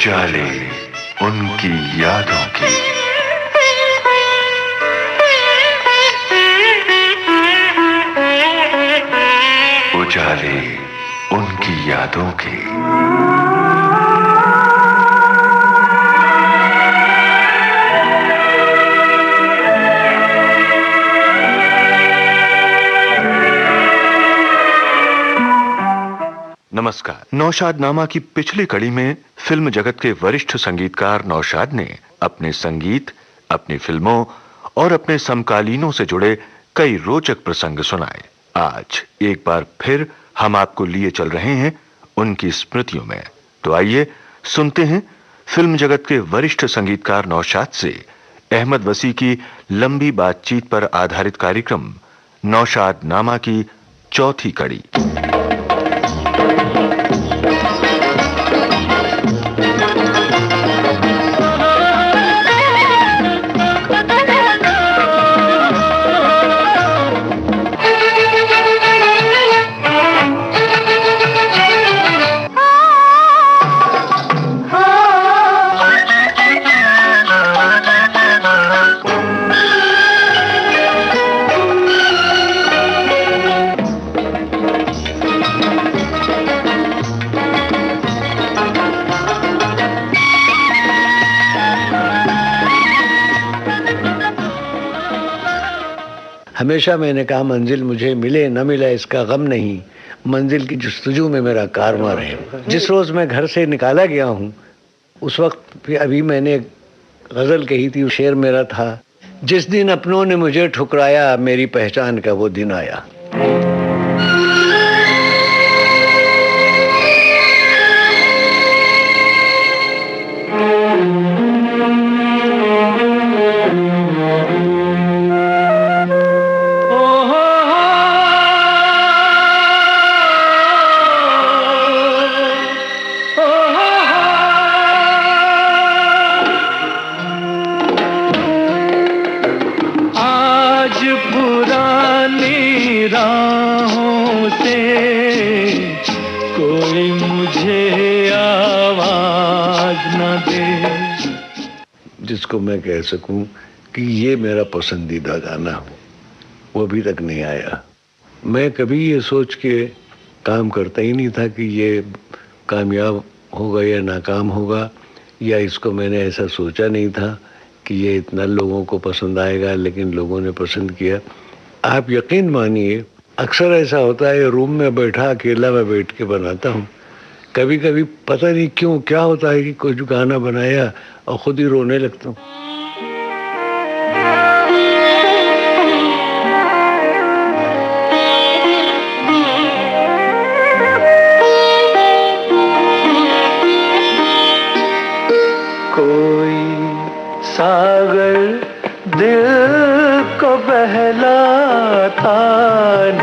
उजाले उनकी यादों की। उजाले उनकी यादों की। नमस्कार। नौशादनामा की पिछली कड़ी में फिल्म जगत के वरिष्ठ संगीतकार नौशाद ने अपने संगीत, अपनी फिल्मों और अपने समकालीनों से जुड़े कई रोचक प्रसंग सुनाए। आज एक बार फिर हम आपको लिए चल रहे हैं उनकी स्मृतियों में। तो आइए सुनते हैं फिल्म जगत के वरिष्ठ संगीतकार नौशाद से अहमद वसी की लंबी बातचीत पर आधारित कार्यक्रम नौशादनामा की चौथी कड़ी। हमेशा मैंने कहा मंजिल मुझे मिले न मिले इसका गम नहीं, मंजिल की जस्तजू में मेरा कारवां रहे। जिस रोज मैं घर से निकाला गया हूँ उस वक्त अभी मैंने गजल कही थी, शेर मेरा था, जिस दिन अपनों ने मुझे ठुकराया मेरी पहचान का वो दिन आया। जिसको मैं कह सकूं कि ये मेरा पसंदीदा गाना हो, वो अभी तक नहीं आया। मैं कभी ये सोच के काम करता ही नहीं था कि ये कामयाब होगा या नाकाम होगा, या इसको मैंने ऐसा सोचा नहीं था कि ये इतना लोगों को पसंद आएगा, लेकिन लोगों ने पसंद किया। आप यकीन मानिए, अक्सर ऐसा होता है रूम में बैठा अकेला मैं बैठ के बनाता हूँ, कभी कभी पता नहीं क्यों क्या होता है कि कुछ गाना बनाया और खुद ही रोने लगता हूँ। कोई सागर दिल को बहलाता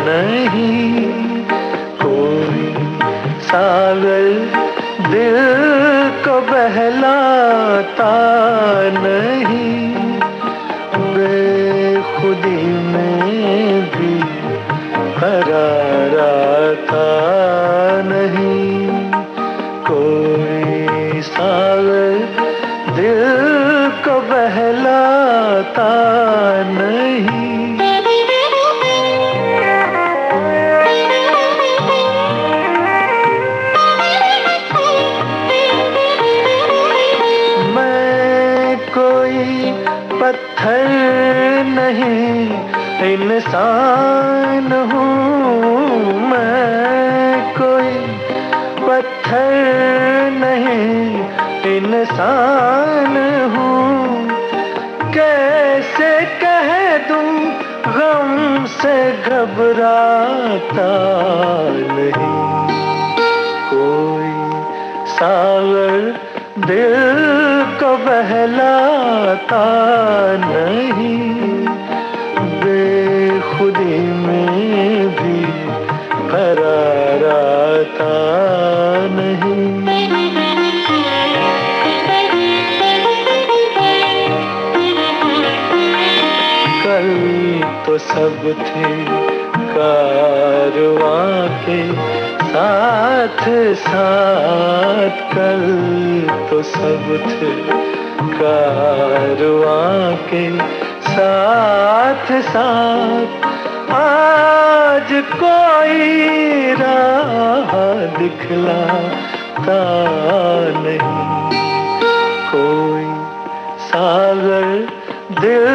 नहीं, कोई सागर दिल को बहलाता नहीं, बेखुदी में भी करार आता नहीं, कोई सागर दिल को बहलाता नहीं। पत्थर नहीं इंसान हूँ, मैं कोई पत्थर नहीं इंसान हूँ, कैसे कह दूँ गम से घबराता नहीं, कोई सागर दिल को बहलाता नहीं, बेखुदी में भी करार आता नहीं। कल तो सब थे कारवां के साथ साथ कल तो सब थे कारवां के साथ साथ, आज कोई राह दिखलाता नहीं, कोई सागर दिल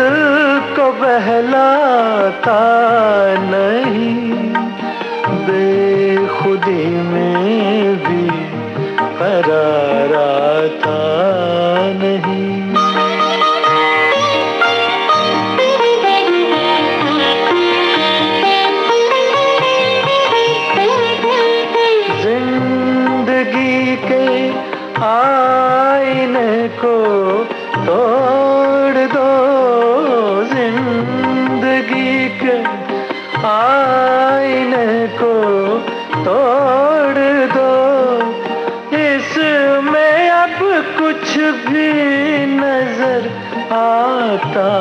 को बहलाता नहीं, बेखुदी में भी करार आता नहीं। जिंदगी के आईने को तोड़ दो, जिंदगी के आईने को तोड़ दो, इसमें अब कुछ भी नजर आता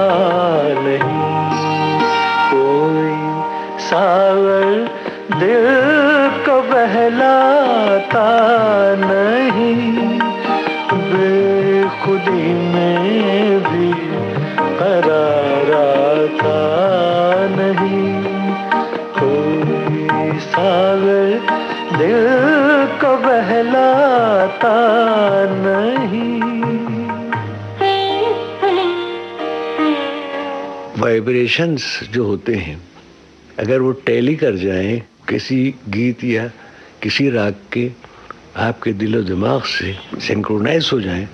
नहीं, कोई सागर दिल को बहलाता नहीं, बेखुदी में भी करार आता नहीं, कोई सागर दिल को बहलाता नहीं। वाइब्रेशंस जो होते हैं, अगर वो टैली कर जाएं किसी गीत या किसी राग के आपके दिलो दिमाग से सिंक्रोनाइज हो जाएं,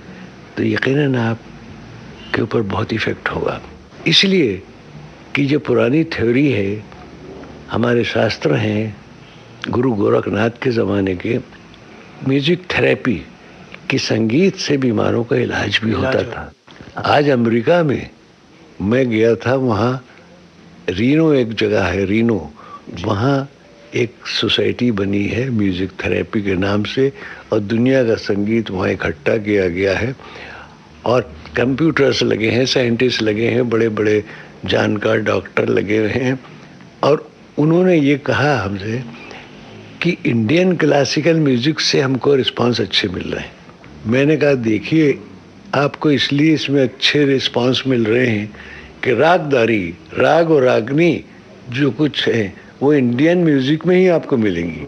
तो यकीनन आपके ऊपर बहुत इफेक्ट होगा। इसलिए कि जो पुरानी थ्योरी है, हमारे शास्त्र हैं गुरु गोरखनाथ के ज़माने के, म्यूजिक थेरेपी कि संगीत से बीमारों का इलाज भी होता था। आज अमेरिका में मैं गया था, वहाँ रीनो एक जगह है, रीनो, वहाँ एक सोसाइटी बनी है म्यूजिक थेरेपी के नाम से, और दुनिया का संगीत वहाँ इकट्ठा किया गया है, और कंप्यूटर्स लगे हैं, साइंटिस्ट लगे हैं, बड़े बड़े जानकार डॉक्टर लगे हुए हैं, और उन्होंने ये कहा हमसे कि इंडियन क्लासिकल म्यूजिक से हमको रिस्पांस अच्छे मिल रहे हैं। मैंने कहा देखिए, आपको इसलिए इसमें अच्छे रिस्पांस मिल रहे हैं कि रागदारी, राग और रागनी जो कुछ है वो इंडियन म्यूजिक में ही आपको मिलेंगी।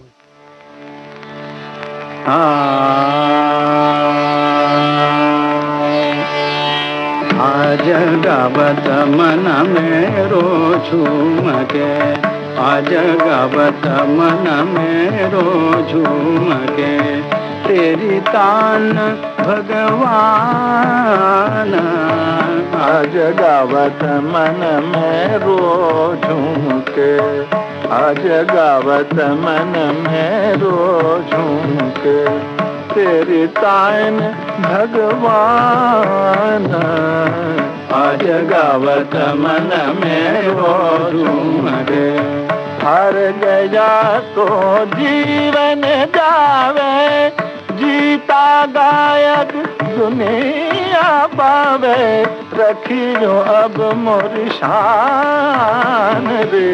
आज गावत मन मेरो झूम के, आज गावत मन मेरो झूम के, तेरी तान भगवान। आज गावत मन मेरो झूम के, आज गावत मन मेरो झूम के, तेरी तान भगवान। आज गावत मन मेरो झूम के, हर गया तो जीवन जावे, जीता गायक दुनिया पावे, रखियो अब मोरी शान रे।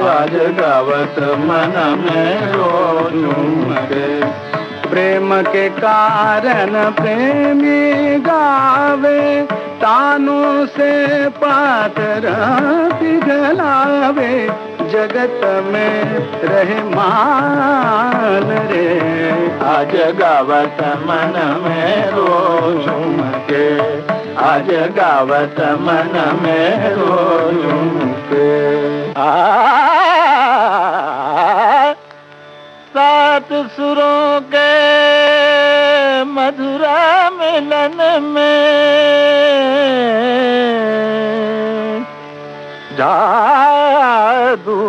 आज गावत मन मेरो झूम के, प्रेम के कारण प्रेमी गावे, तानु से पातर पिघलावे, जगत में रहमान रे। आज गावत मन मेरो झूम के, आज गावत मन मेरो झूम के। सात सुरों के मधुरा मिलन में जादू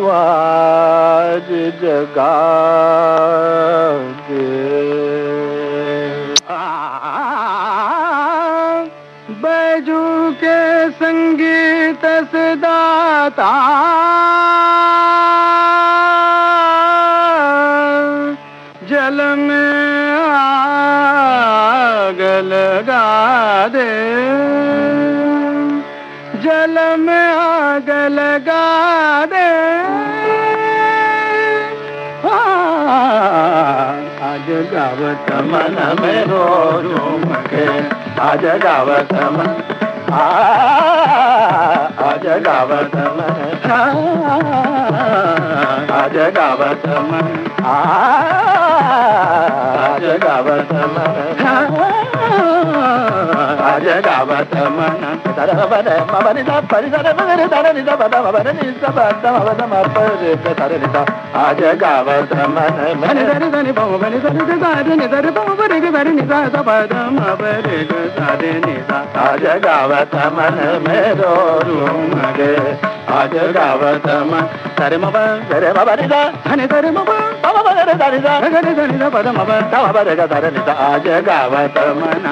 आज जगा दे। बैजू के संगीत से दाता जल में आग लगा दे, जल में आग लगा दे। आज गावत मन में रो झूम के, आज गावत मन, आज गावत मन, आज गावत मन, आज गावत मन, आज गावत मन, दर बद मबनि द परि दर बद दर नि द बद मबनि नि द बद मबद मपर दर नि द, आज गावत मन मनि दर दनि बम मनि दर दर नि दर बम बर ग दर नि द बद मबर ग दर नि द, आज गावत मन मेरो रूम गे, आज गावत मन दर मब दर मबनि द धनि दर मब मब दर दनि द ग दनि द बद मब द मबर ग दर नि द, आज गावत मन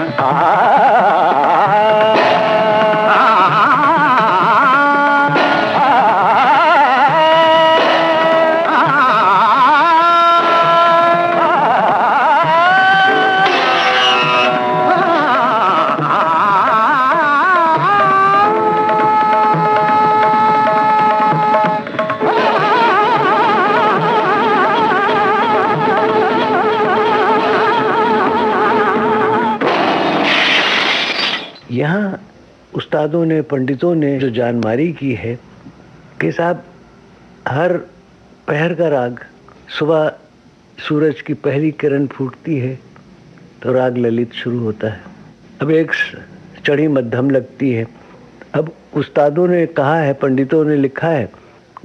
यहाँ उस्तादों ने, पंडितों ने जो जानमारी की है कि साहब हर पहर का राग, सुबह सूरज की पहली किरण फूटती है तो राग ललित शुरू होता है, अब एक चढ़ी मध्यम लगती है। अब उस्तादों ने कहा है, पंडितों ने लिखा है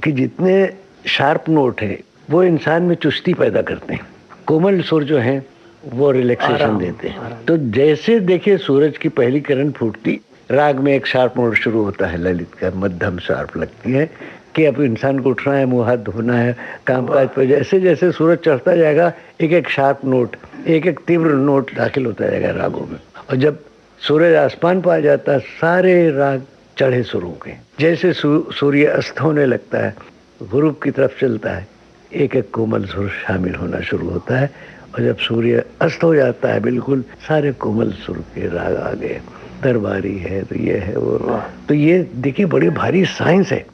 कि जितने शार्प नोट है वो इंसान में चुस्ती पैदा करते हैं, कोमल सुर जो हैं वो रिलैक्सेशन देते हैं। तो जैसे देखिए सूरज की पहली किरण फूटती, राग में एक शार्प नोट शुरू होता है ललित का, मध्यम शार्प लगती है कि अब इंसान को उठना है, मुंह हाथ धोना है, कामकाज पर। जैसे जैसे सूरज चढ़ता जाएगा एक एक शार्प नोट, एक एक तीव्र नोट दाखिल होता जाएगा रागों में, और जब सूरज आसमान पर आ जाता है सारे राग चढ़े सुरों के। जैसे सूर्य अस्त होने लगता है, गुरूब की तरफ चलता है, एक एक कोमल सुर शामिल होना शुरू होता है, और जब सूर्य अस्त हो जाता है बिल्कुल सारे कोमल सुर के राग आ गए। दरबारी है तो ये है वो, तो ये देखिए बड़ी भारी साइंस है।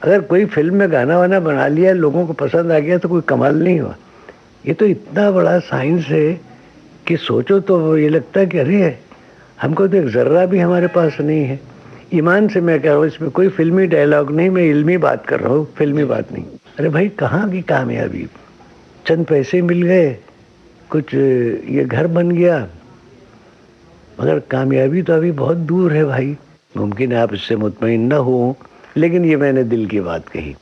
अगर कोई फिल्म में गाना वाना बना लिया, लोगों को पसंद आ गया तो कोई कमाल नहीं हुआ। ये तो इतना बड़ा साइंस है कि सोचो तो ये लगता है कि अरे हमको तो एक जर्रा भी हमारे पास नहीं है। ईमान से मैं कह रहा हूँ, इसमें कोई फिल्मी डायलॉग नहीं, मैं इल्मी बात कर रहा हूँ, फिल्मी बात नहीं। अरे भाई कहाँ की कामयाबी, चंद पैसे मिल गए, कुछ ये घर बन गया, मगर कामयाबी तो अभी बहुत दूर है भाई। मुमकिन है आप इससे मुतमईन न हो, लेकिन ये मैंने दिल की बात कही।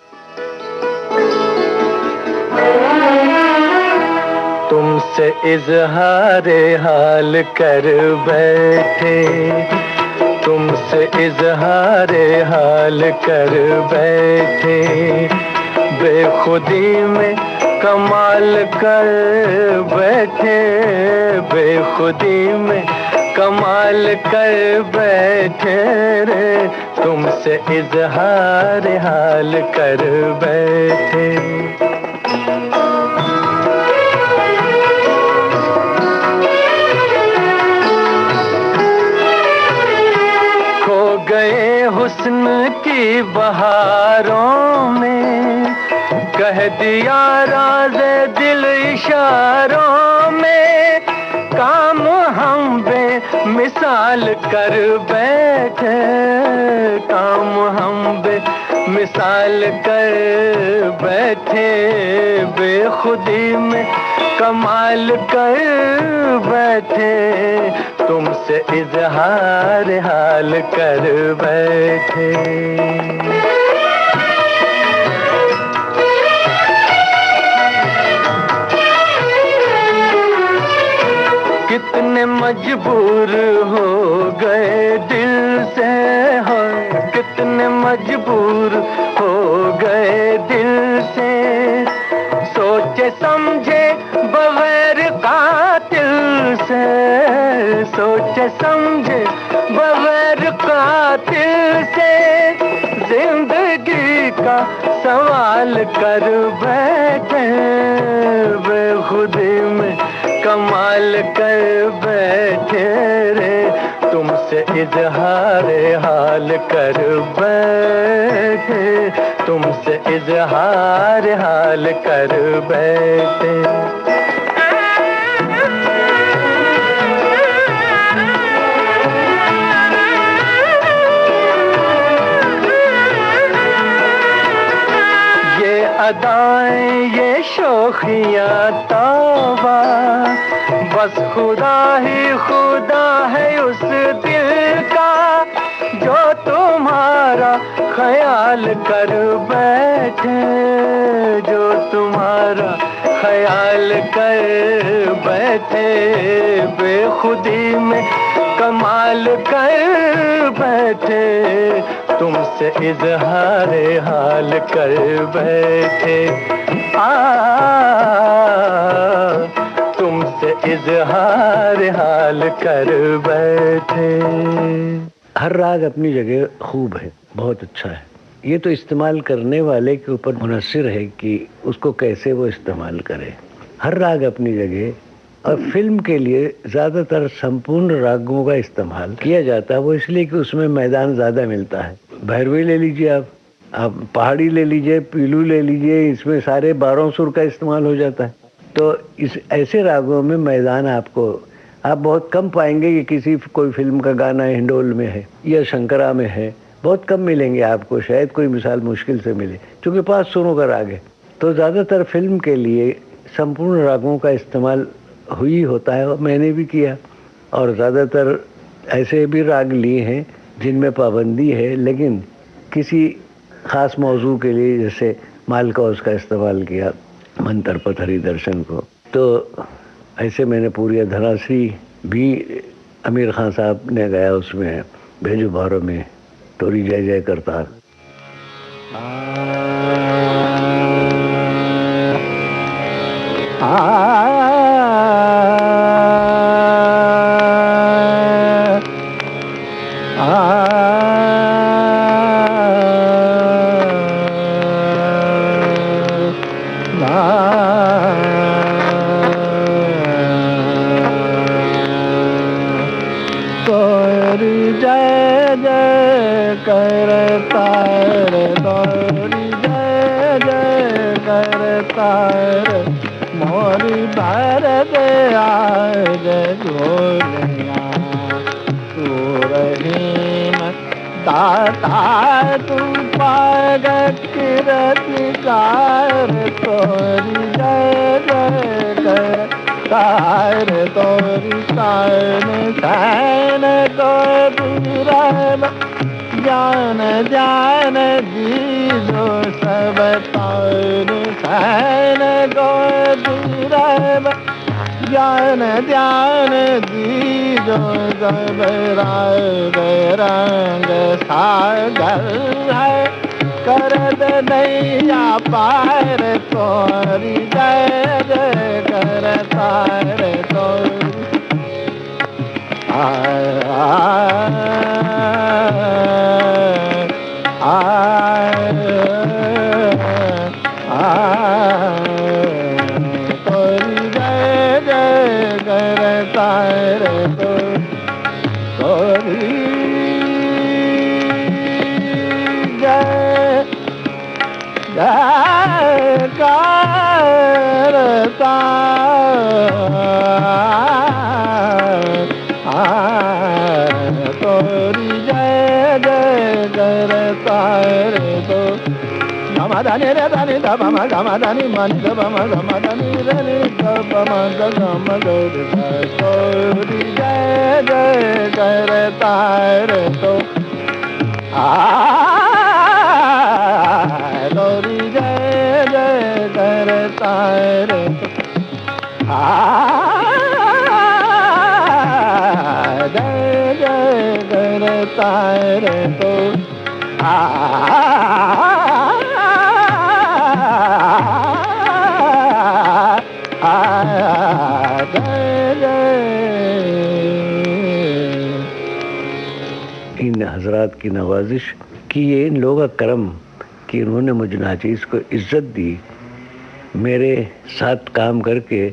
तुमसे इजहारे हाल कर बैठे, तुमसे इजहारे हाल कर बैठे, बेखुदी में कमाल कर बैठे, बेखुदी में कमाल कर बैठे रे, तुमसे इजहार हाल कर बैठे। खो गए हुस्न की बहारों में, कह दिया राज़ दिल इशारों में, काम हम बेमिसाल कर बैठे, काम हम बेमिसाल कर बैठे, बेखुदी में कमाल कर बैठे, तुमसे इजहार हाल कर बैठे। कितने मजबूर हो गए दिल से, हो कितने मजबूर हो गए दिल से, सोचे समझे बगैर कातिल से, सोचे समझे बगैर कातिल से, जिंदगी का सवाल कर बैठे, बेखुदी में कमाल कर बैठे रे, तुमसे तुमसे इजहार हाल कर बैठे, तुमसे इजहार हाल कर बैठे। अदाएं ये शोखियाँ तौबा, बस खुदा ही खुदा है उस दिल का जो तुम्हारा ख्याल कर बैठे, जो तुम्हारा ख्याल कर बैठे, बेखुदी में कमाल कर बैठे, तुमसे इजहार हाल कर बैठे। तुमसे इजहार हाल कर बैठे। हर राग अपनी जगह खूब है, बहुत अच्छा है। ये तो इस्तेमाल करने वाले के ऊपर मुनस्सिर है कि उसको कैसे वो इस्तेमाल करे। हर राग अपनी जगह, और फिल्म के लिए ज़्यादातर संपूर्ण रागों का इस्तेमाल किया जाता है। वो इसलिए कि उसमें मैदान ज़्यादा मिलता है। भैरवी ले लीजिए आप पहाड़ी ले लीजिए, पीलू ले लीजिए, इसमें सारे 12 सुर का इस्तेमाल हो जाता है। तो इस ऐसे रागों में मैदान आप बहुत कम पाएंगे कि किसी कोई फिल्म का गाना हिंडोल में है या शंकरा में है, बहुत कम मिलेंगे आपको, शायद कोई मिसाल मुश्किल से मिले, क्योंकि 5 सुरों का राग है। तो ज़्यादातर फिल्म के लिए संपूर्ण रागों का इस्तेमाल हुई होता है, और मैंने भी किया। और ज़्यादातर ऐसे भी राग लिए हैं जिनमें पाबंदी है, लेकिन किसी ख़ास मौजू के लिए, जैसे मालकौस का इस्तेमाल किया मंतर पथरी दर्शन को। तो ऐसे मैंने पूरी धनाश्री भी आमिर खान साहब ने गाया, उसमें भेजो भारो में तोरी जय जय करतार। ज्ञान ध्यान दीजो सब तार सैन गो दूरब, ज्ञान ध्यान दीजो सब राग रंग सागर है, कर दे नैया पार तोरी जय जय करता रे तोरी। तोरी जय जय करता रे तोरी जय जय करता तोरी जय जय करता रे तो। गमधनि रे धनि धम गमधनि मनि धम गमधनि रे धम गम गौर तोरी जय जय करता रे तो। तोरी जय जय करता रे तो। जय जय करता रे तो। इन हजरात की नवाजिश कि ये इन लोगों का करम कि इन्होंने मुझ नाचीज़ को इज्जत दी, मेरे साथ काम करके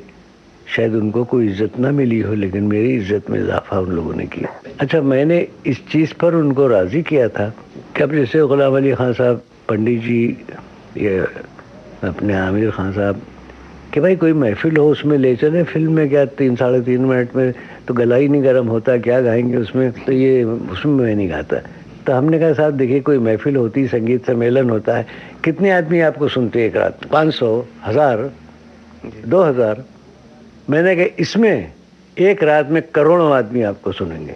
शायद उनको कोई इज्जत ना मिली हो, लेकिन मेरी इज्जत में इजाफा उन लोगों ने किया। अच्छा, मैंने इस चीज़ पर उनको राज़ी किया था कि अब जैसे गुलाम अली खान साहब, पंडित जी, ये अपने आमिर खान साहब, कि भाई कोई महफिल हो उसमें ले चले, फिल्म में क्या 3-3.5 मिनट में तो गला ही नहीं गर्म होता, क्या गाएंगे उसमें, तो ये उसमें मैं नहीं गाता। तो हमने कहा साहब देखिए, कोई महफिल होती, संगीत सम्मेलन होता है, कितने आदमी आपको सुनते एक रात? 500, 1000, 2000। मैंने कहा इसमें एक रात में करोड़ों आदमी आपको सुनेंगे।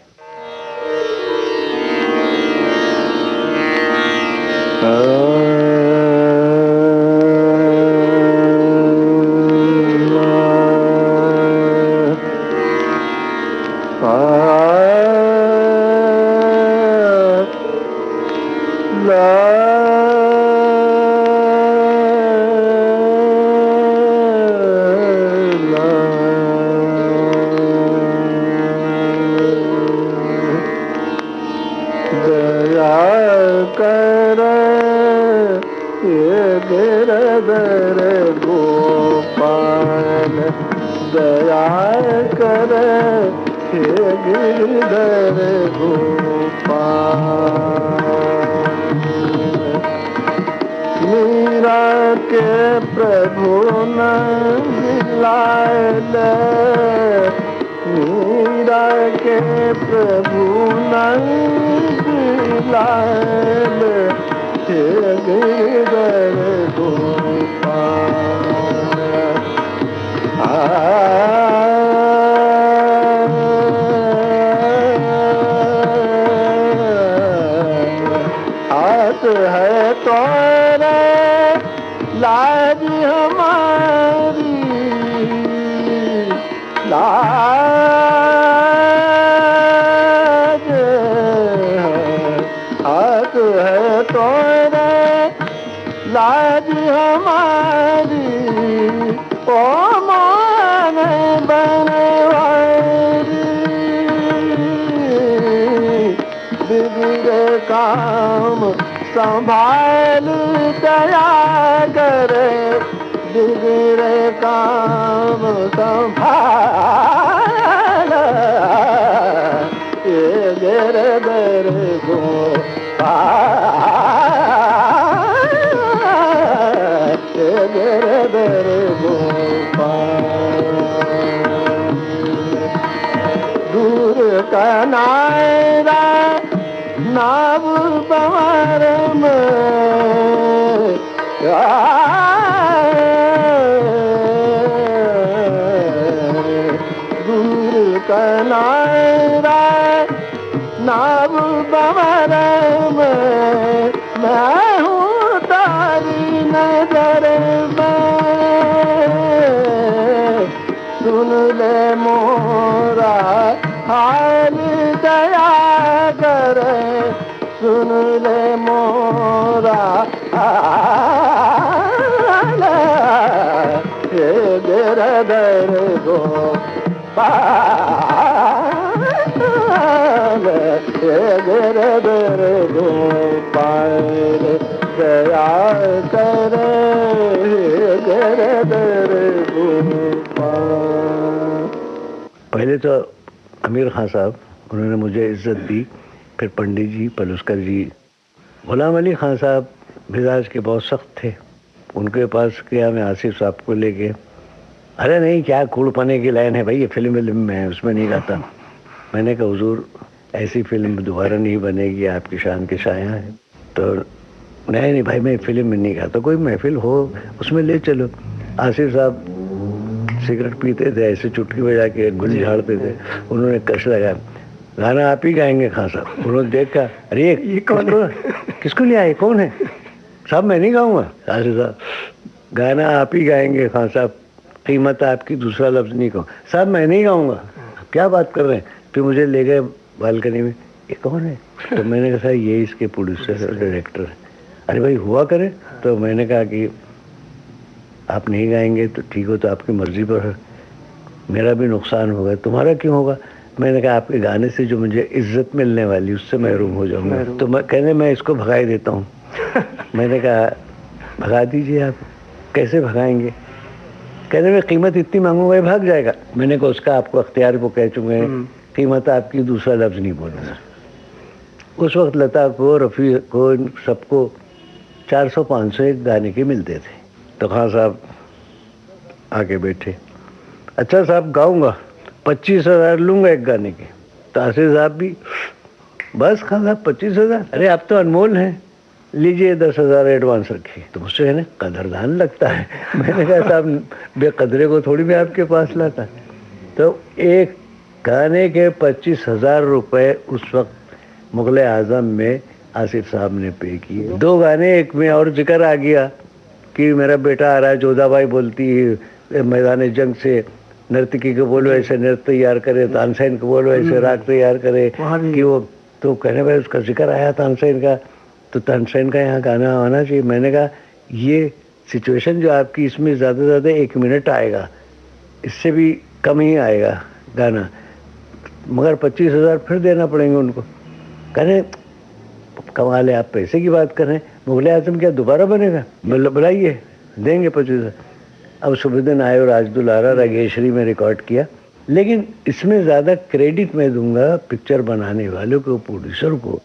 संभाल दया करे, बिगड़े काम संभाल, ये गिरधर गोपाल, ये गिरधर गोपाल। दूर कनारा नाव पवार में, दूर कनारा नाव पवार में, मैं हूँ तारी नजर में, सुन ले मोरा हाल दया करे, सुन ले मोरा हाल, ये गिरधर गोपाल, ये गिरधर गोपाल, दया करे, गिरधर गोपाल। पहले तो आमिर खान साहब, उन्होंने मुझे इज्जत दी, फिर पंडित जी, पलुस्कर जी। गुलाम अली खान साहब मिजाज के बहुत सख्त थे। उनके पास गया मैं आसिफ साहब को लेके, अरे नहीं, क्या कूड़ पाने की लाइन है भाई, ये फिल्म में है, उसमें नहीं गाता। मैंने कहा हुजूर ऐसी फिल्म दोबारा नहीं बनेगी, आपकी शान के शाया है। तो नहीं भाई, मैं फिल्म में नहीं गाता, कोई महफिल हो उसमें ले चलो। आसिफ साहब सिगरेट पीते थे, ऐसे चुटकी बजा के गुल झाड़ते थे। उन्होंने कश लगाया, गाना आप ही गाएंगे खान साहब। उन्होंने देखा, अरे ये कौन है, किसको लिया, ये कौन है साहब, मैं नहीं गाऊंगा। आसिफ साहब, गाना आप ही गाएंगे खान साहब, कीमत आपकी, दूसरा लफ्ज नहीं कहूँ। साहब मैं नहीं गाऊंगा। क्या बात कर रहे हैं? फिर मुझे ले गए बालकनी में, ये कौन है? तो मैंने कहा ये इसके प्रोड्यूसर और डायरेक्टर है। अरे भाई हुआ करे। तो मैंने कहा कि आप नहीं गाएंगे तो ठीक हो, तो आपकी मर्जी पर है, मेरा भी नुकसान होगा, तुम्हारा क्यों होगा? मैंने कहा आपके गाने से जो मुझे इज्जत मिलने वाली उससे महरूम हो जाऊंगा। तो मैं कहने मैं इसको भगा देता हूँ। मैंने कहा भगा दीजिए आप। कैसे भगाएंगे? कहने में कीमत इतनी मांगूंगा भाग जाएगा। मैंने कहा उसका आपको अख्तियार को कह चुके हैं, कीमत आपकी दूसरा लफ्ज नहीं बोलना। उस वक्त लता को, रफ़ी को, सबको 400-500 एक गाने के मिलते थे। तो खान साहब आके बैठे, अच्छा साहब गाऊंगा, 25,000 लूंगा एक गाने के। तासिर साहब भी, बस खान साहब 25,000, अरे आप तो अनमोल हैं, लीजिए 10,000 एडवांस रखिए। तो मुझसे है ना कदरदान लगता है। मैंने कहा साहब बेकदरे को थोड़ी मैं आपके पास लाता। तो एक गाने के 25,000 रुपये उस वक्त मुगल आजम में आसिफ साहब ने पे किए। 2 गाने, एक में और जिक्र आ गया कि मेरा बेटा आ रहा है, जोधाबाई बोलती है मैदान जंग से, नर्तकी को बोलो ऐसे नृत्य तैयार करे, तानसेन को बोलो ऐसे राग तैयार करे कि वो, तो कहने भाई उसका जिक्र आया तानसेन का, तो तानसेन का यहाँ गाना आना चाहिए। मैंने कहा ये सिचुएशन जो आपकी, इसमें ज़्यादा से ज़्यादा 1 मिनट आएगा, इससे भी कम ही आएगा गाना, मगर 25,000 फिर देना पड़ेंगे उनको। कहने कमाल है, आप पैसे की बात कर रहे हैं, मुगल आजम क्या दोबारा बनेगा? बुलाइए, देंगे 25,000। अब सुबुद्दीन आए और राजदुल आरा रागेश्वरी में रिकॉर्ड किया। लेकिन इसमें ज़्यादा क्रेडिट मैं दूंगा पिक्चर बनाने वालों को, प्रोड्यूसर को।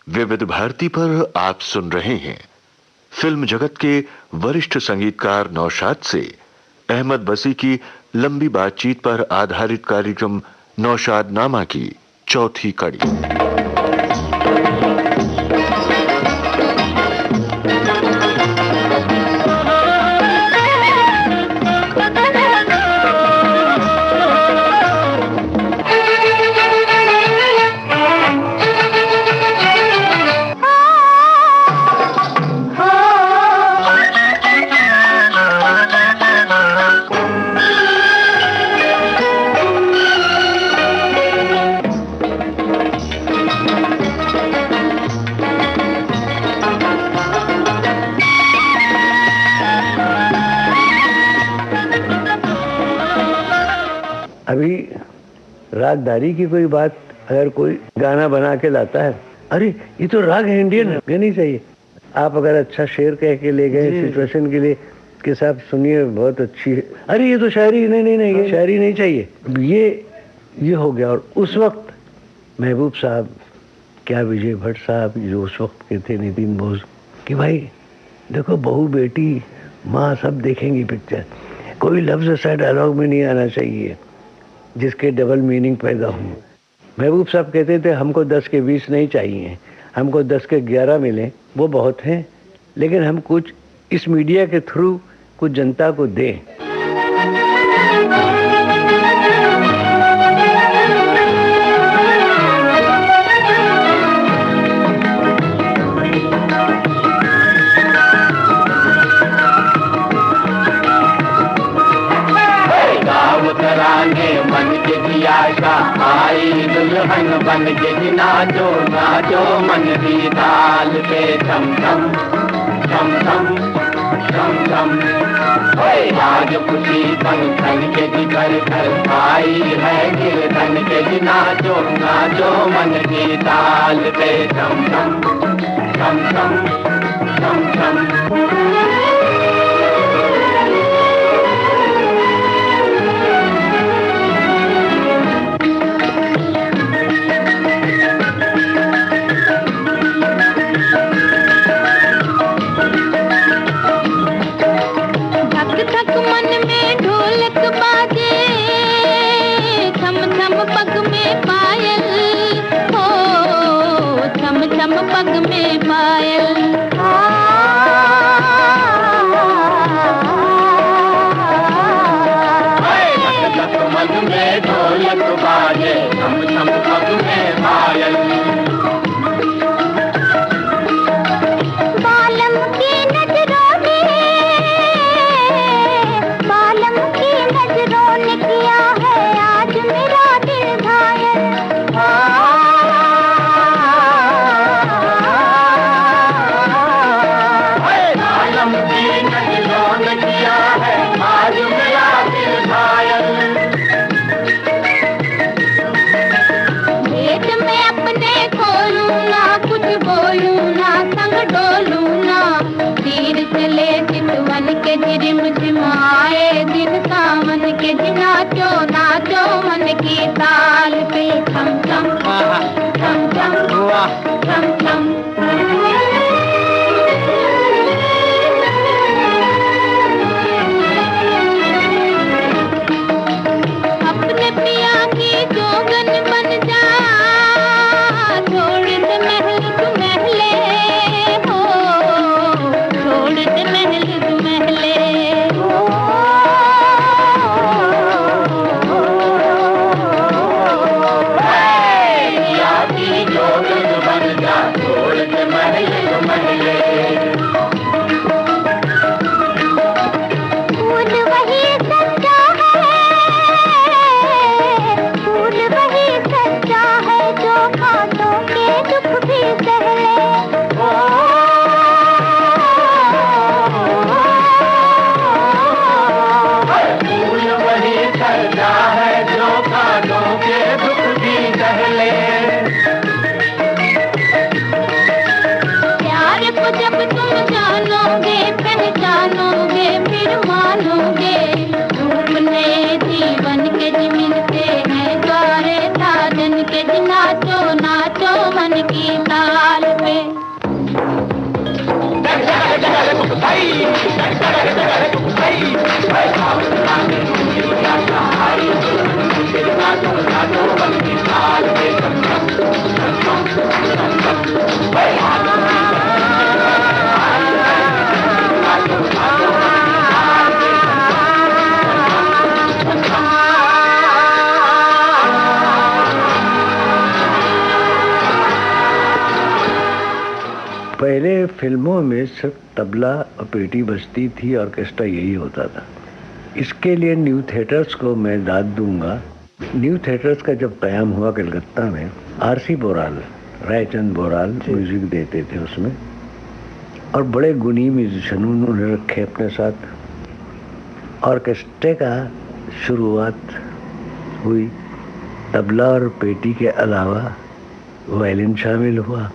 विविध भारती पर आप सुन रहे हैं फिल्म जगत के वरिष्ठ संगीतकार नौशाद से अहमद बसी की लंबी बातचीत पर आधारित कार्यक्रम नौशाद नामा की चौथी कड़ी। रागदारी की कोई बात अगर कोई गाना बना के लाता है, अरे ये तो राग है, इंडियन है, नहीं चाहिए। आप अगर अच्छा शेर कह के ले गए सिचुएशन के लिए कि साहब सुनिए बहुत अच्छी है, अरे ये तो शायरी, नहीं ये शायरी नहीं चाहिए, ये हो गया। और उस वक्त महबूब साहब, क्या विजय भट्ट साहब जो उस वक्त के थे, नितिन बोस, कि भाई देखो बहू बेटी माँ सब देखेंगी पिक्चर, कोई लफ्ज ऐसा डायलॉग में नहीं आना चाहिए जिसके डबल मीनिंग पैदा हो। महबूब साहब कहते थे हमको 10 के 20 नहीं चाहिए, हमको 10 के 11 मिले वो बहुत हैं, लेकिन हम कुछ इस मीडिया के थ्रू कुछ जनता को दें। मन के दियाशा आई दुल्हन बन के नाचो नाचो मन की ताल पे छम छम छम छम छम छम। आज खुशी पंखन के जिगर कर आई है गिरधन के जी नाचो नाचो मन की ताल पे छम छम छम छम छम छम। पग में पायल मन में ढोलक बाजे छम छम पग में पायल। बालम की नजरों ने किया है आज मेरा दिल घायल। जिम जिम आए दिन सावन के जी नाचो नाचो मन की ताल पे छम छम छम छम छम छम। अपने पिया की जोगन बन जा छोड़ दे महल तू महले हो छोड़ दे महल तू महले। पहले फिल्मों में सिर्फ तबला और पेटी बजती थी, ऑर्केस्ट्रा यही होता था। इसके लिए न्यू थिएटर्स को मैं दाद दूंगा। न्यू थिएटर्स का जब क़याम हुआ कलकत्ता में, आरसी बोराल, रायचंद बोराल म्यूजिक देते थे उसमें, और बड़े गुणी म्यूजिशियन उन्होंने रखे अपने साथ। ऑर्केस्ट्रे का शुरुआत हुई तबला और पेटी के अलावा वायलिन शामिल हुआ,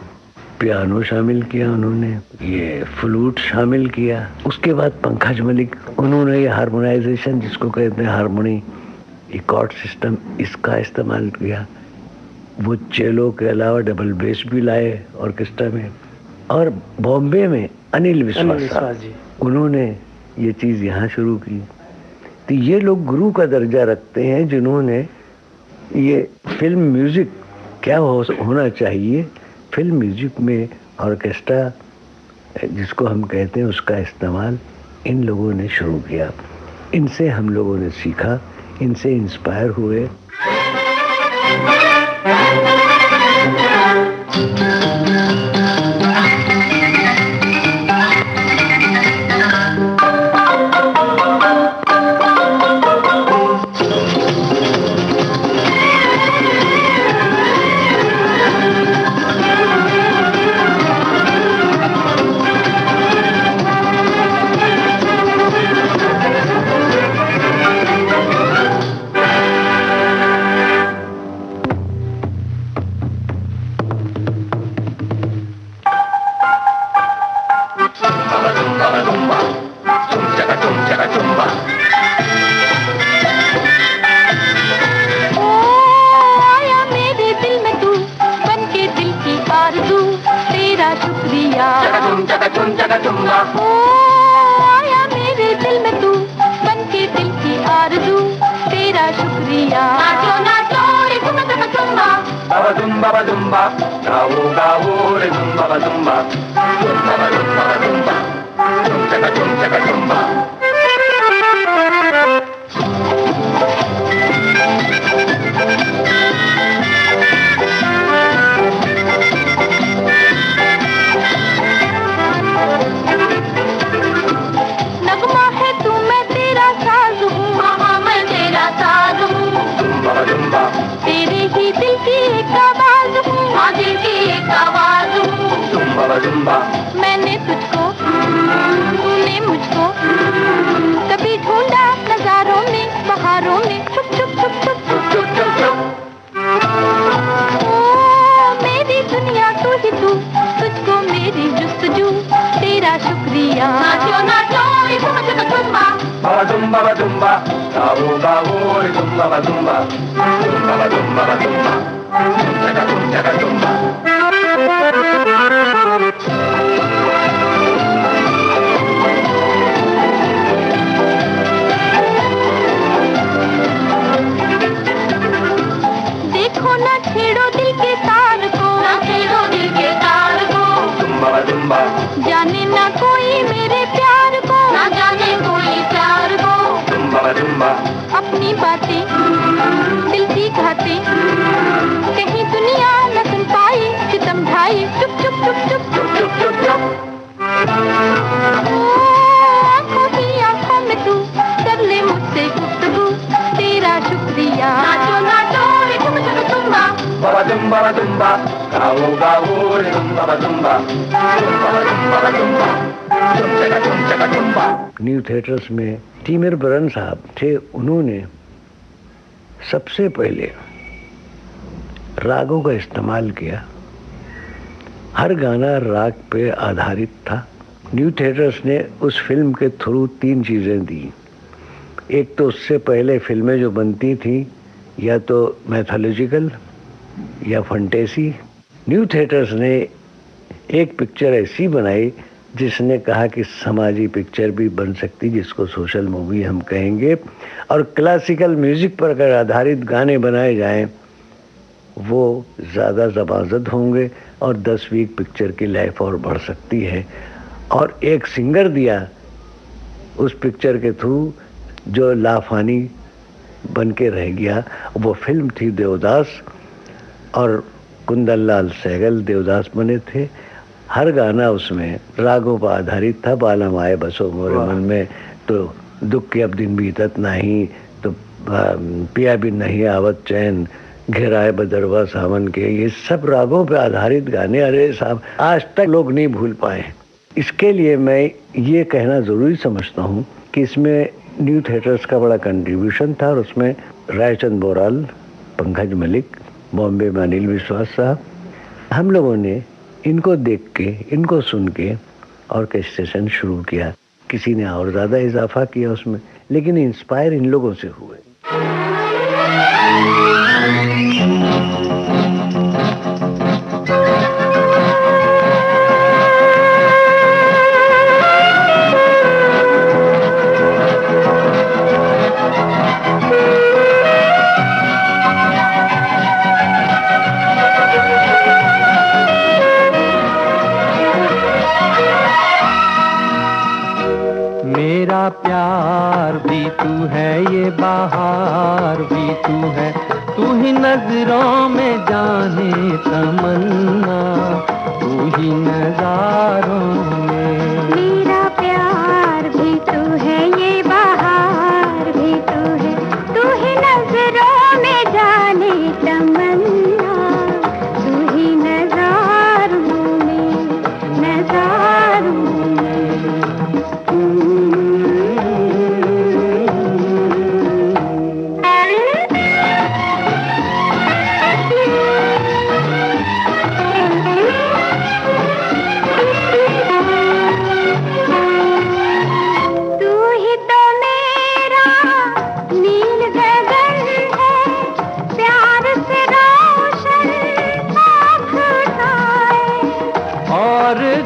पियानो शामिल किया उन्होंने, ये फ्लूट शामिल किया। उसके बाद पंकज मलिक, उन्होंने ये हार्मोनाइजेशन जिसको कहते हैं हारमोनी, कॉर्ड सिस्टम, इसका इस्तेमाल किया। वो चेलो के अलावा डबल बेस भी लाए ऑर्केस्ट्रा में। और बॉम्बे में अनिल विश्वास जी, उन्होंने ये चीज़ यहाँ शुरू की। तो ये लोग गुरु का दर्जा रखते हैं जिन्होंने ये फिल्म म्यूजिक क्या होना चाहिए, फिल्म म्यूजिक में ऑर्केस्ट्रा जिसको हम कहते हैं उसका इस्तेमाल इन लोगों ने शुरू किया। इनसे हम लोगों ने सीखा, इनसे इंस्पायर हुए। आया मेरे दिल में तू, बनके दिल की आरज़ू, तेरा शुक्रिया। नाचो नाचो रे झुमका झुम्बा, बाबा जुम्बा, गाओ गाओ रे Zumba Zumba, Zumba Zumba Zumba, झुमका झुम्बा। तेरे ही दिल की एक आवाज़ हूँ, हाँ दिल की एक आवाज़ हूँ। जुम्बा मैंने तुझको, तूने मुझको कभी ढूंढा नजारों में, बहारों में, छुप छुप छुप छुप छुप छुप छुप छुप। ओ मेरी दुनिया तू ही तू, तुझको मेरी जुस्तजू, तेरा शुक्रिया। नाचो नाचो रे झुमका झुम्बा, बाबा जुम्बा, गाओ गाओ रे Zumba Zumba, Zumba Zumba Zumba, झुमका झुम्बा। देखो ना छेड़ो दिल के तार को, ना छेड़ो दिल के तार को, जुम्बा जुम्बा। जाने ना कोई मेरे प्यार को, ना जाने कोई प्यार को। जुम्बा जुम्बा अपनी बातें दिल की घातें, कहीं दुनिया न सुन पाई, सितम ढाई, चुप चुप चुप चुप चुप चुप चुप चुप। आँखों ही आँखों में तू, कर ले मुझसे गुफ्तगू, तेरा शुक्रिया। नाचो नाचो रे झुमका झुम्बा, बाबा जुम्बा, गाओ गाओ रे Zumba Zumba, Zumba Zumba Zumba, झुमका झुम्बा। न्यू थिएटर्स में टीमिर बरन साहब थे, उन्होंने सबसे पहले रागों का इस्तेमाल किया। हर गाना राग पे आधारित था। न्यू थिएटर्स ने उस फिल्म के थ्रू 3 चीज़ें दी। एक तो उससे पहले फिल्में जो बनती थी या तो मैथोलॉजिकल या फंटेसी। न्यू थिएटर्स ने एक पिक्चर ऐसी बनाई जिसने कहा कि समाजी पिक्चर भी बन सकती, जिसको सोशल मूवी हम कहेंगे, और क्लासिकल म्यूजिक पर अगर आधारित गाने बनाए जाएं वो ज़्यादा ज़बरदस्त होंगे और 10 वीक पिक्चर की लाइफ और बढ़ सकती है। और एक सिंगर दिया उस पिक्चर के थ्रू जो लाफानी बन के रह गया। वो फिल्म थी देवदास, और कुंदन लाल सहगल देवदास बने थे। हर गाना उसमें रागों पर आधारित था। बालम आए बसो मोरे मन में, तो दुख के अब दिन बीतत नहीं, तो पिया भी नहीं आवत चैन, घेराए बदरवा सावन के, ये सब रागों पे आधारित गाने। अरे साहब, आज तक लोग नहीं भूल पाए। इसके लिए मैं ये कहना ज़रूरी समझता हूँ कि इसमें न्यू थिएटर्स का बड़ा कंट्रीब्यूशन था, और उसमें रायचंद बोराल, पंकज मलिक, बॉम्बे में अनिल विश्वास साहब, हम लोगों ने इनको देख के, इनको सुन के ऑर्केस्ट्रेशन शुरू किया। किसी ने और ज़्यादा इजाफा किया उसमें, लेकिन इंस्पायर इन लोगों से हुए। मेरा प्यार भी तू है, ये बहार भी तू है, तू ही नजरों में जाने तमन्ना, तू ही नजारों में। मेरा प्यार भी तू है, ये बहार भी तू है, तू ही नजरों में जाने तमन्ना, तू ही नजारों में, नजारों में।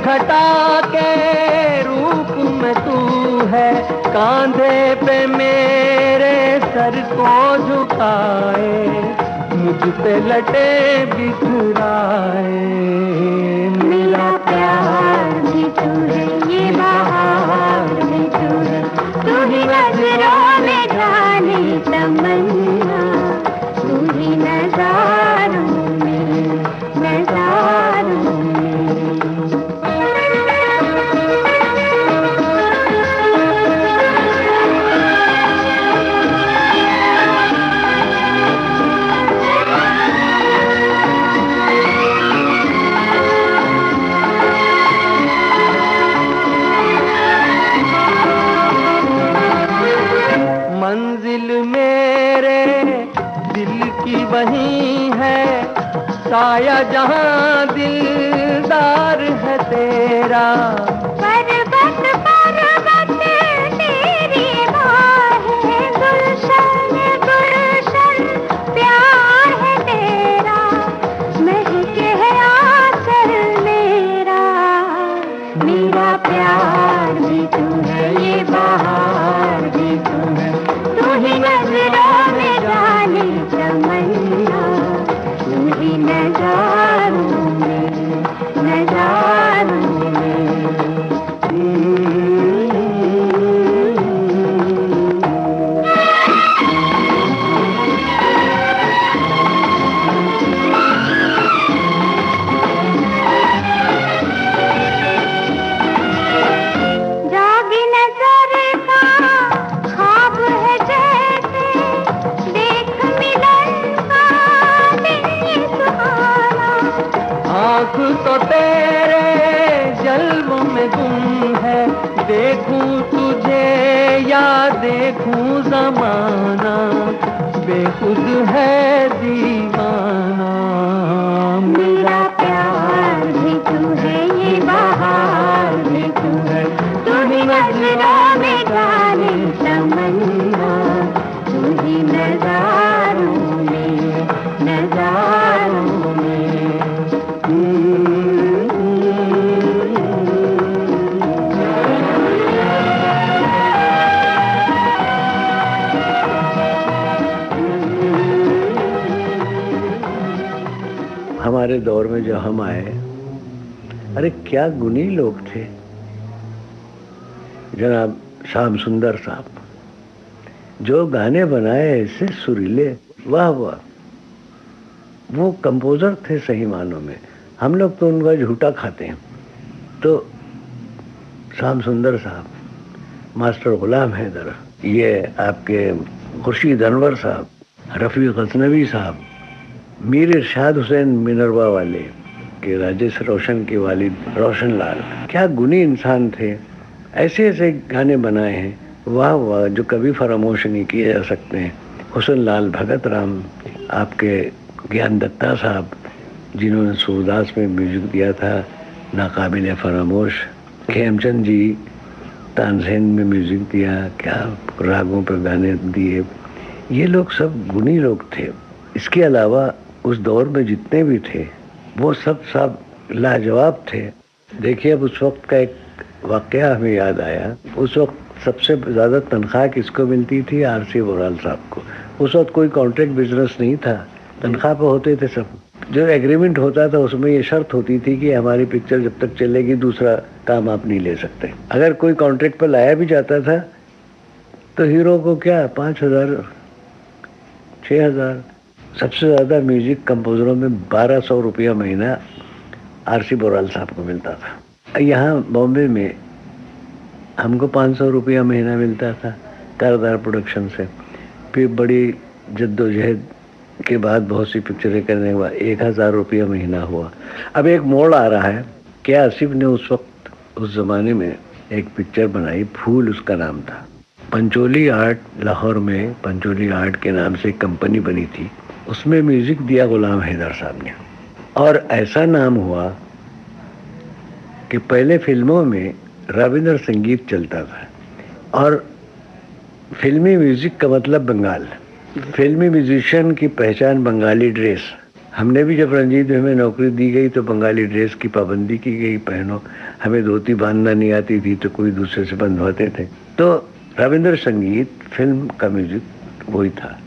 घटा के रूप में तू है, कांधे पे मेरे सर को झुकाए, मुझ पे लटे बिखराए। मेरा प्यार भी तू है, ये बहार भी तू है, तू ही नजरों में जाने तमन्ना, तू ही नजारों में, नजारों में। मंजिल मेरे दिल की वही है, साया जहां दिलदार है तेरा। पर्वत पर्वत तेरी बाहें, गुलशन गुलशन प्यार है तेरा, महके है आंचल मेरा। मेरा प्यार भी तू है, ये बहार भी तू है, तू ही नजरों में जाने तमन्ना, तू ही नजारों में, नजारों में। जागी नजर का ख्वाब है जैसे, देख मिलन का दिन ये सुहाना। आँख तो तेरे जल्व में गुम है, देखूं तुझे या देखूं जमाना, बेखुद है दीवाना। मेरा प्यार भी तू है, ये बहार भी तू है, तू ही नजरों में जाने तमन्ना, तू ही नजारों में, नजारों में। हमारे दौर में जब हम आए, अरे क्या गुणी लोग थे। जनाब श्याम सुंदर साहब, जो गाने बनाए ऐसे सुरीले, वाह वाह। वो कंपोजर थे सही मानों में, हम लोग तो उनका झूठा खाते हैं। तो श्याम सुंदर साहब, मास्टर गुलाम हैदर, ये आपके खुर्शीद अनवर साहब, रफ़ी गज़नवी साहब, मीर इरशाद हुसैन मिनरवा वाले के राजेश रोशन के वालिद रोशन लाल, क्या गुणी इंसान थे। ऐसे ऐसे गाने बनाए हैं, वाह वाह, जो कभी फरामोश नहीं किए जा सकते हैं। हुसन लाल भगत राम, आपके ज्ञान दत्ता साहब जिन्होंने सूरदास में म्यूजिक दिया था, नाकाबिल फरामोश, खेमचंद जी तानसेन में म्यूजिक दिया, क्या रागों पर गाने दिए, ये लोग सब गुणी लोग थे। इसके अलावा उस दौर में जितने भी थे वो सब लाजवाब थे। देखिए अब उस वक्त का एक वाकया हमें याद आया। उस वक्त सबसे ज़्यादा तनख्वाह किसको मिलती थी? आरसी बोराल साहब को। उस वक्त कोई कॉन्ट्रैक्ट बिजनेस नहीं था, तनख्वाह पे होते थे सब। जो एग्रीमेंट होता था उसमें ये शर्त होती थी कि हमारी पिक्चर जब तक चलेगी दूसरा काम आप नहीं ले सकते। अगर कोई कॉन्ट्रैक्ट पर लाया भी जाता था तो हीरो को क्या 5,000 6,000, सबसे ज़्यादा म्यूजिक कंपोजरों में 1,200 रुपया महीना आरसी बोराल साहब को मिलता था। यहाँ बॉम्बे में हमको 500 रुपया महीना मिलता था कारदार प्रोडक्शन से। फिर बड़ी जद्दोजहद के बाद बहुत सी पिक्चरें करने के बाद 1,000 रुपया महीना हुआ। अब एक मोड़ आ रहा है कि आसिफ ने उस वक्त उस ज़माने में एक पिक्चर बनाई, फूल उसका नाम था। पंचोली आर्ट, लाहौर में पंचोली आर्ट के नाम से एक कंपनी बनी थी, उसमें म्यूजिक दिया गुलाम हैदर साहब ने। और ऐसा नाम हुआ कि पहले फिल्मों में रविंद्र संगीत चलता था और फिल्मी म्यूजिक का मतलब बंगाल। फिल्मी म्यूजिशियन की पहचान बंगाली ड्रेस। हमने भी जब रंजीत में नौकरी दी गई तो बंगाली ड्रेस की पाबंदी की गई, पहनो। हमें धोती बांधना नहीं आती थी तो कोई दूसरे से बंधवाते थे। तो रविंद्र संगीत फिल्म का म्यूजिक वही था,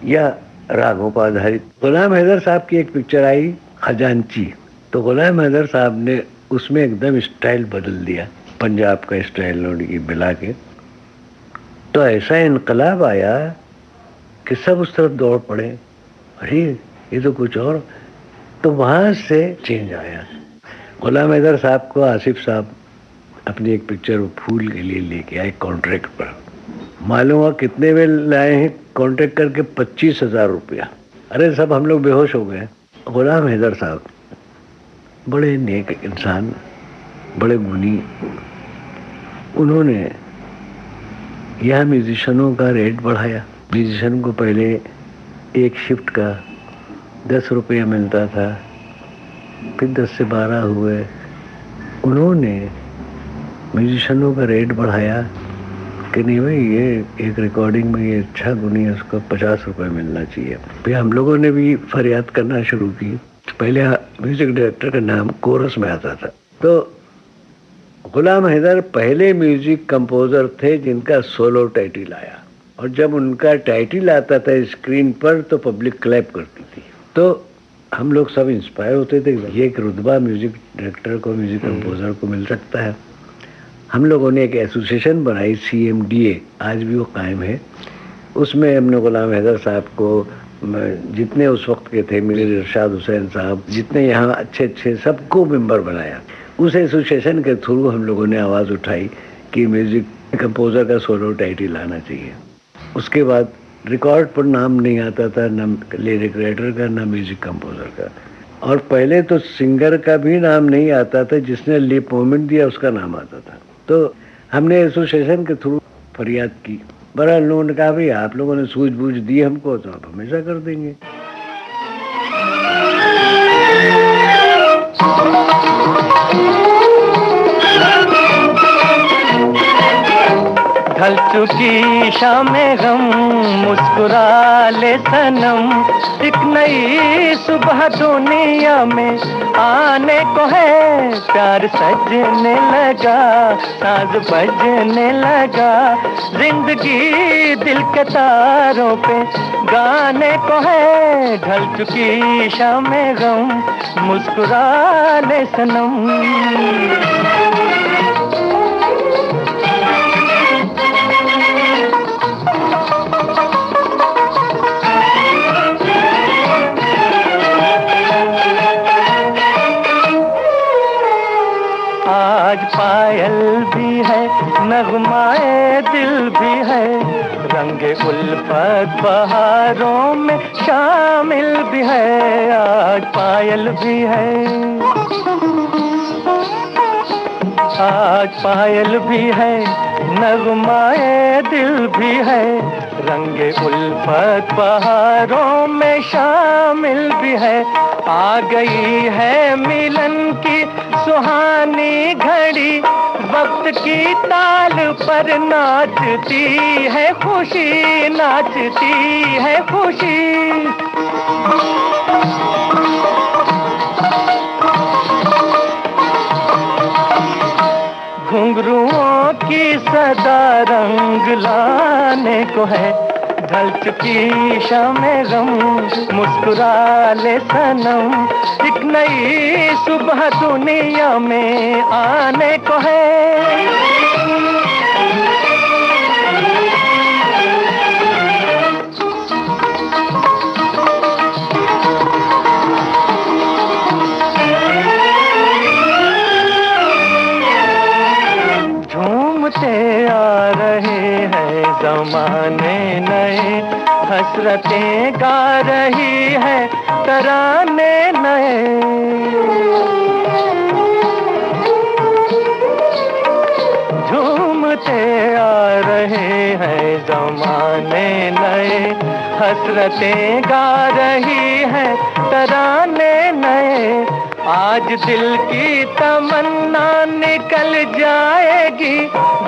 या रागों पर आधारित। गुलाम हैदर साहब की एक पिक्चर आई खजांची, तो गुलाम हैदर साहब ने उसमें एकदम स्टाइल बदल दिया, पंजाब का स्टाइल लोडी मिला के। तो ऐसा इनकलाब आया कि सब उस तरफ दौड़ पड़े, अरे ये तो कुछ और। तो वहाँ से चेंज आया। गुलाम हैदर साहब को आसिफ साहब अपनी एक पिक्चर फूल के लिए लेके आए कॉन्ट्रैक्ट पर। मालूम हुआ कितने में लाए हैं कॉन्ट्रैक्ट करके? 25,000 रुपया। अरे सब हम लोग बेहोश हो गए। गुलाम हैदर साहब बड़े नेक इंसान, बड़े गुनी। उन्होंने यहाँ म्यूजिशियनों का रेट बढ़ाया। म्यूजिशियन को पहले एक शिफ्ट का 10 रुपया मिलता था, फिर 10 से 12 हुए। उन्होंने म्यूजिशियनों का रेट बढ़ाया कि नहीं भाई, ये एक रिकॉर्डिंग में ये अच्छा गुनी है, उसको 50 रुपये मिलना चाहिए। फिर हम लोगों ने भी फरियाद करना शुरू की। पहले म्यूजिक डायरेक्टर का नाम कोरस में आता था। तो गुलाम हैदर पहले म्यूजिक कंपोजर थे जिनका सोलो टाइटल आया, और जब उनका टाइटल आता था स्क्रीन पर तो पब्लिक क्लैप करती थी। तो हम लोग सब इंस्पायर होते थे, ये एक रुतबा म्यूजिक डायरेक्टर को, म्यूजिक कंपोजर को मिल सकता है। हम लोगों ने एक एसोसिएशन बनाई CMDA, आज भी वो कायम है। उसमें हमने गुलाम हैदर साहब को, जितने उस वक्त के थे, मीर इरशाद हुसैन साहब, जितने यहाँ अच्छे सबको मेंबर बनाया। उस एसोसिएशन के थ्रू हम लोगों ने आवाज़ उठाई कि म्यूजिक कंपोजर का सोलो टाइटल आना चाहिए। उसके बाद रिकॉर्ड पर नाम नहीं आता था, न लिरिक राइटर का, न म्यूजिक कंपोजर का। और पहले तो सिंगर का भी नाम नहीं आता था, जिसने लिप मूवमेंट दिया उसका नाम आता था। तो हमने एसोसिएशन के थ्रू फरियाद की। बड़ा लोगों ने कहा भाई आप लोगों ने सूझबूझ दी हमको तो आप हमेशा कर देंगे। ढल चुकी शामें गम, मुस्कुरा ले सनम, एक नई सुबह दुनिया में आने को है। प्यार सजने लगा, साज बजने लगा, जिंदगी दिल के तारों पे गाने को है। ढल चुकी शामें गम, मुस्कुरा ले सनम। आज पायल भी है, नगमाए दिल भी है, रंगे उल्फत बहारों में शामिल भी है। आज पायल भी है, आज पायल भी है, नगमाए दिल भी है, रंगे उल्फत बहारों में शामिल भी है। आ गई है मिलन की सुहानी घड़ी, वक्त की ताल पर नाचती है खुशी, नाचती है खुशी। घुंघरुओं की सदा रंग लाने को है, ढल चुकी शामें गम, मुस्कुरा ले सनम, एक नई सुबह दुनिया में आने को है। आ रहे हैं ज़माने नए, हसरतें गा रही है तराने नए। झूमते आ रहे हैं ज़माने नए, हसरतें गा रही है तराने नए। आज दिल की तमन्ना निकल जाएगी,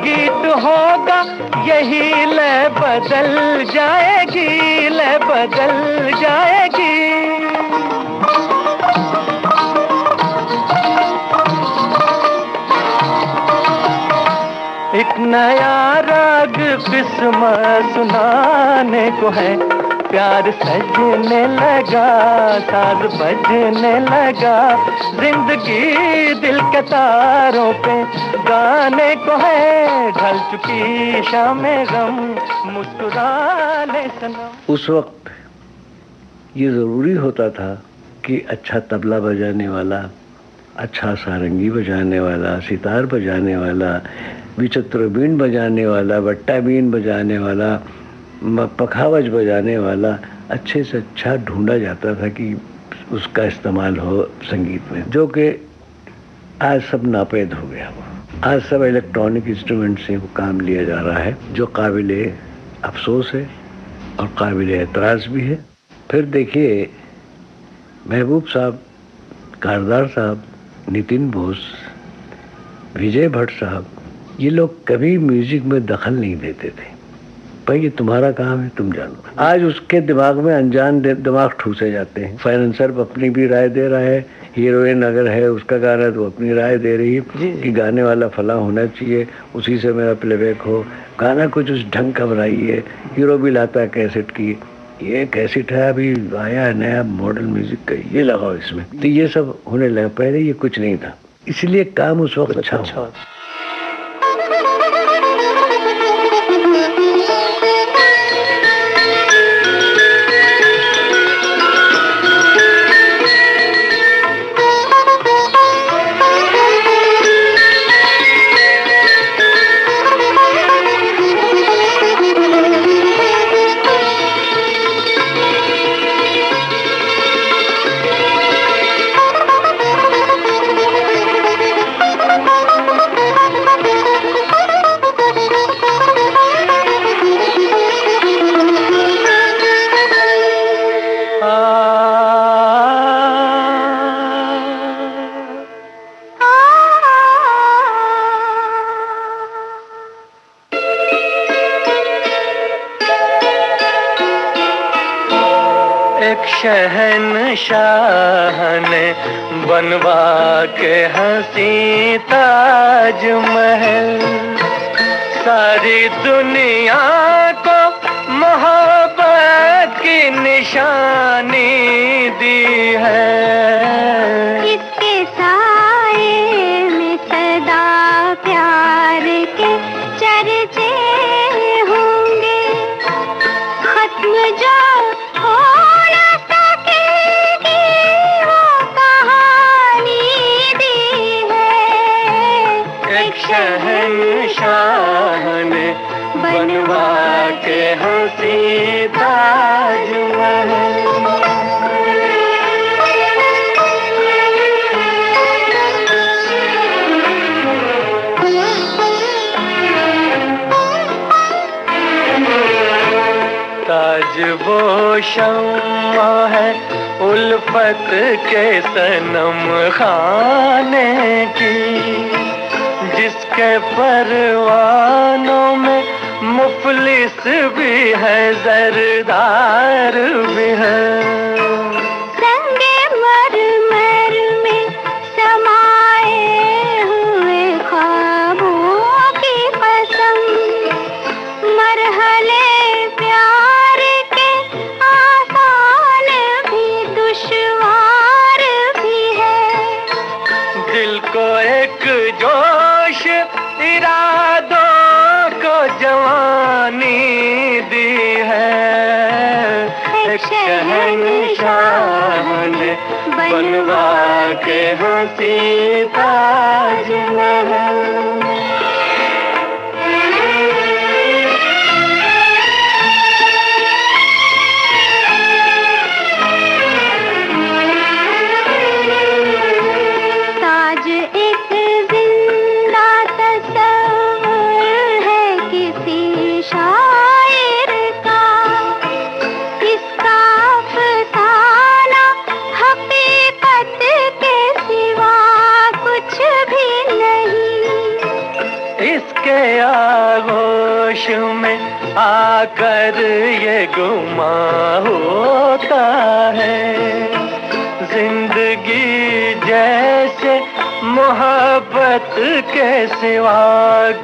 गीत होगा यही लय बदल जाएगी, लय बदल जाएगी। एक नया राग किस्मत सुनाने को है, प्यार सजने लगा, साज बजने लगा, जिंदगी दिल के तारों पे गाने को है। ढल चुकी शामें गम, मुस्कुरा ले सनम। उस वक्त ये जरूरी होता था कि अच्छा तबला बजाने वाला, अच्छा सारंगी बजाने वाला, सितार बजाने वाला, विचित्र बीन बजाने वाला, बट्टा बीन बजाने वाला, पखावज बजाने वाला अच्छे से अच्छा ढूंढा जाता था कि उसका इस्तेमाल हो संगीत में, जो कि आज सब नापैद हो गया। आज सब इलेक्ट्रॉनिक इंस्ट्रूमेंट से वो काम लिया जा रहा है, जो काबिले अफसोस है और काबिले एतराज़ भी है। फिर देखिए महबूब साहब, कारदार साहब, नितिन बोस, विजय भट्ट साहब, ये लोग कभी म्यूजिक में दखल नहीं देते थे। भाई ये तुम्हारा काम है, तुम जानो। आज उसके दिमाग में अनजान दिमाग ठूसे जाते हैं। फाइनेंसर अपनी भी राय दे रहा है, हीरोइन अगर है उसका गाना तो अपनी राय दे रही है कि गाने वाला फला होना चाहिए, उसी से मेरा प्लेबैक हो, गाना कुछ उस ढंग का बनाइए। हीरो भी लाता है कैसेट की, ये कैसेट है अभी आया है नया मॉडल म्यूजिक का, ये लगाओ इसमें, तो ये सब होने लगा। पहले ये कुछ नहीं था, इसलिए काम उस वक्त अच्छा हुआ। शहनशाह ने बनवा के हंसी ताजमहल, सारी दुनिया को मोहब्बत की निशानी दी है। इसके साए में सदा प्यार के चर्चे होंगे, खत्म जो शहनशाह ने बनवा के हंसी ताजमहल। शम्मा है उल्फत के सनम खाने की, जिसके परवानों में मुफलिस भी है जरदार भी है। संगे मरमर में समाए हुए ख्वाबों की कसम, मरहले प्यार के आसान भी दुश्वार भी है। दिल को एक जोश इरादों को जवानी दी है, एक शहंशाह ने बनवा के हंसी ताजमहल। इसके आगोश में आकर ये गुमा होता है, जिंदगी जैसे मोहब्बत के सिवा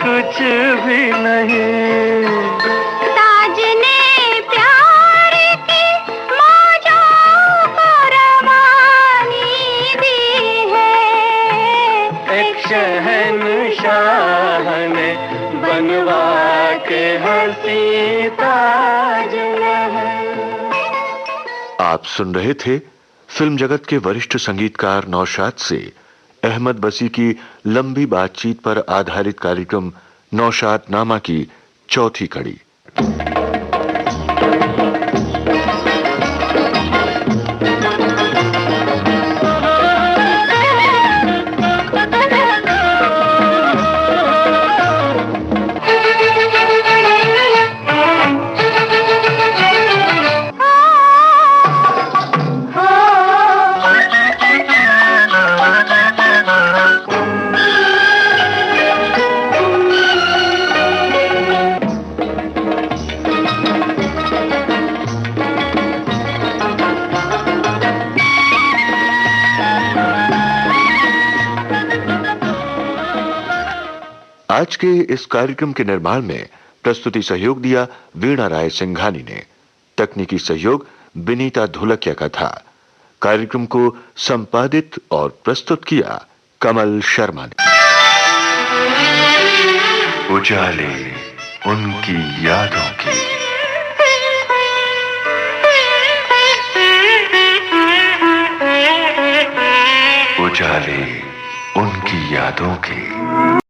कुछ भी नहीं। साजने प्यार की मौजों को रवानी दी है, एक शहंशाह ने बनवा के हंसी ताजमहल। आप सुन रहे थे फिल्म जगत के वरिष्ठ संगीतकार नौशाद से अहमद बसी की लंबी बातचीत पर आधारित कार्यक्रम नौशाद नामा की चौथी कड़ी। आज के इस कार्यक्रम के निर्माण में प्रस्तुति सहयोग दिया वीणा राय सिंघानी ने। तकनीकी सहयोग विनीता धुलकिया का था। कार्यक्रम को संपादित और प्रस्तुत किया कमल शर्मा ने। उजाले उनकी यादों की, उजाले उनकी यादों की।